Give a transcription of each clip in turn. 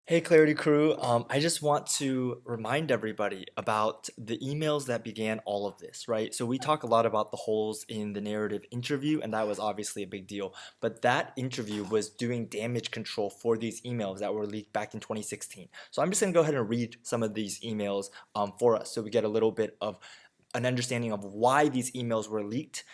Hey Clarity Crew, I just want to remind everybody about the emails that began all of this, right? So we talk a lot about the holes in the narrative interview, and that was obviously a big deal. But that interview was doing damage control for these emails that were leaked back in 2016. So I'm just going to go ahead and read some of these emails for us so we get a little bit of an understanding of why these emails were leaked,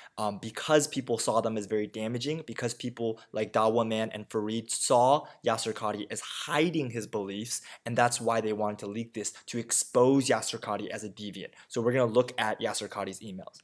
because people saw them as very damaging, because people like Dawa Man and Fareed saw Yasir Qadhi as hiding his beliefs, and that's why they wanted to leak this, to expose Yasir Qadhi as a deviant. So we're going to look at Yasir Qadhi's emails.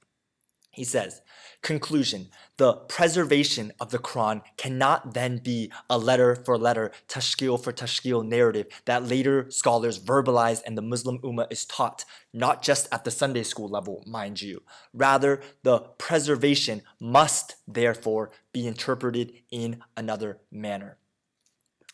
He says, conclusion, the preservation of the Quran cannot then be a letter for letter, tashkil for tashkil narrative that later scholars verbalize and the Muslim Ummah is taught, not just at the Sunday school level, mind you. Rather, the preservation must therefore be interpreted in another manner.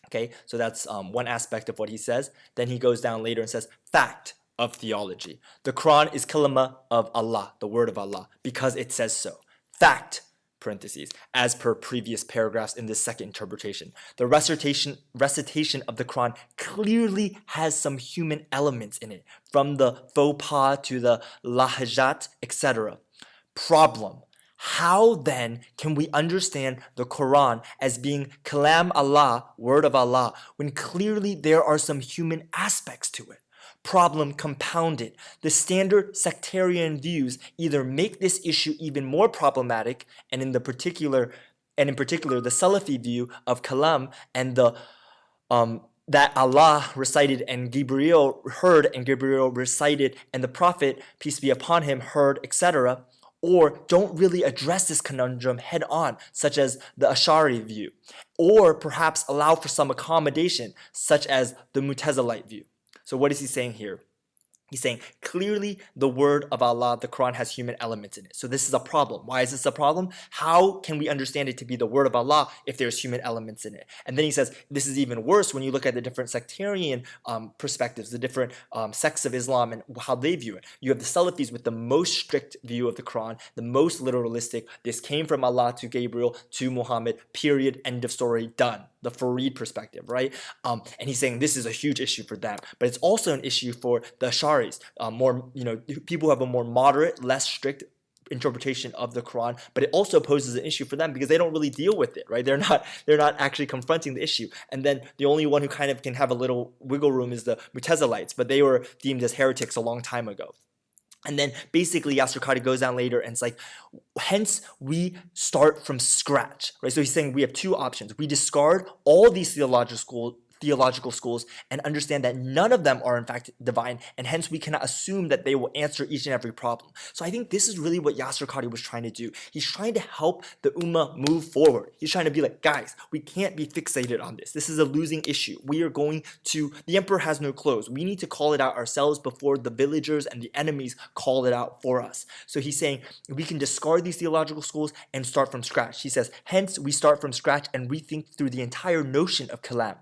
Okay, so that's one aspect of what he says. Then he goes down later and says, fact of theology. The Quran is kalima of Allah, the word of Allah, because it says so. Fact, parentheses, as per previous paragraphs in this second interpretation. The recitation of the Quran clearly has some human elements in it, from the faux pas to the lahajat, etc. Problem. How then can we understand the Quran as being kalam Allah, word of Allah, when clearly there are some human aspects to it? Problem compounded. The standard sectarian views either make this issue even more problematic, and in particular the Salafi view of kalam and the that Allah recited and Gabriel heard and Gabriel recited and the Prophet, peace be upon him, heard, etc., or don't really address this conundrum head on, such as the Ash'ari view, or perhaps allow for some accommodation, such as the Mu'tazilite view. So what is he saying here? He's saying clearly the word of Allah, the Quran, has human elements in it. So this is a problem. Why is this a problem? How can we understand it to be the word of Allah if there's human elements in it? And then he says this is even worse when you look at the different sectarian perspectives, the different sects of Islam and how they view it. You have the Salafis with the most strict view of the Quran, the most literalistic. This came from Allah to Gabriel to Muhammad, period, end of story, done. The Fareed perspective, right? And he's saying this is a huge issue for them, but it's also an issue for the Ash'aris, more, people who have a more moderate, less strict interpretation of the Quran, but it also poses an issue for them because they don't really deal with it, right? They're not actually confronting the issue. And then the only one who kind of can have a little wiggle room is the Mu'tazilites, but they were deemed as heretics a long time ago. And then basically Yasir Qadhi goes down later and it's like, hence we start from scratch, right? So he's saying we have two options. We discard all these theological schools and understand that none of them are in fact divine, and hence we cannot assume that they will answer each and every problem. So I think this is really what Yasir Qadhi was trying to do. He's trying to help the Ummah move forward. He's trying to be like, guys, we can't be fixated on this. This is a losing issue. The emperor has no clothes. We need to call it out ourselves before the villagers and the enemies call it out for us. So he's saying we can discard these theological schools and start from scratch. He says, hence we start from scratch and rethink through the entire notion of kalam.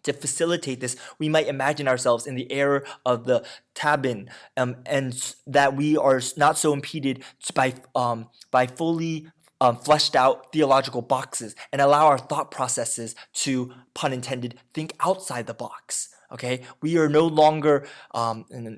To facilitate this, we might imagine ourselves in the era of the Tabin, and that we are not so impeded by fully fleshed out theological boxes, and allow our thought processes to, pun intended, think outside the box. Okay, we are no longer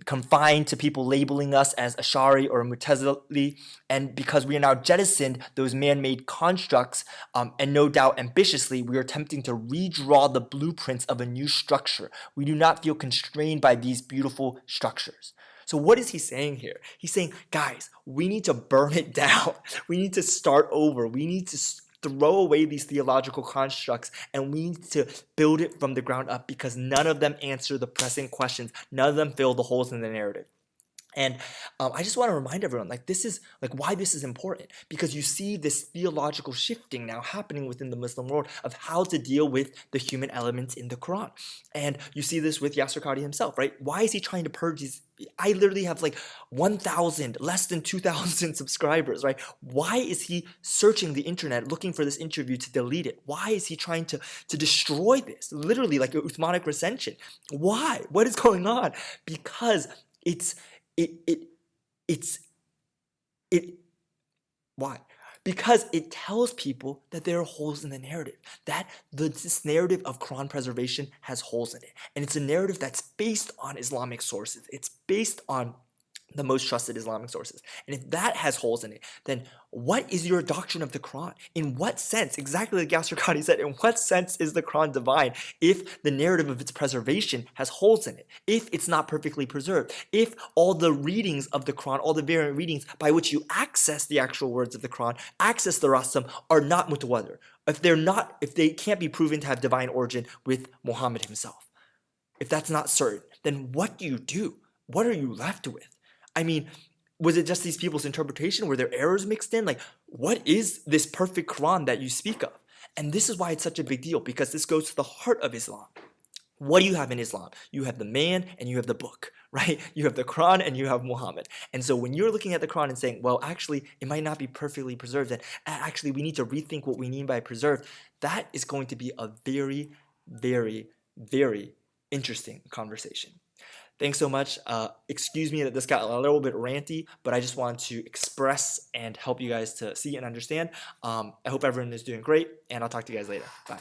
confined to people labeling us as Ash'ari or Mu'tazili, and because we are now jettisoned those man-made constructs, and no doubt ambitiously, we are attempting to redraw the blueprints of a new structure. We do not feel constrained by these beautiful structures. So what is he saying here? He's saying, guys, we need to burn it down. We need to start over. We need to throw away these theological constructs, and we need to build it from the ground up because none of them answer the pressing questions. None of them fill the holes in the narrative. And I just want to remind everyone, this is why this is important, because you see this theological shifting now happening within the Muslim world of how to deal with the human elements in the Quran. And you see this with Yasir Qadhi himself, right? Why is he trying to purge these? I literally have 1,000, less than 2,000 subscribers, right? Why is he searching the internet looking for this interview to delete it? Why is he trying to destroy this? Literally like a Uthmanic recension. Why? What is going on? Because why? because it tells people that there are holes in the narrative, that this narrative of Quran preservation has holes in it. And it's a narrative that's based on Islamic sources. It's based on the most trusted Islamic sources. And if that has holes in it, then what is your doctrine of the Quran? In what sense, exactly like Yasir Qadhi said, in what sense is the Quran divine if the narrative of its preservation has holes in it, if it's not perfectly preserved, if all the readings of the Quran, all the variant readings by which you access the actual words of the Quran, access the Rasam, are not mutawatir, if they can't be proven to have divine origin with Muhammad himself, if that's not certain, then what do you do? What are you left with? I mean, was it just these people's interpretation? Were there errors mixed in? Like, what is this perfect Quran that you speak of? And this is why it's such a big deal, because this goes to the heart of Islam. What do you have in Islam? You have the man and you have the book, right? You have the Quran and you have Muhammad. And so when you're looking at the Quran and saying, well, actually, it might not be perfectly preserved, and actually we need to rethink what we mean by preserved, that is going to be a very, very, very interesting conversation. Thanks so much. Excuse me that this got a little bit ranty, but I just wanted to express and help you guys to see and understand. I hope everyone is doing great, and I'll talk to you guys later. Bye.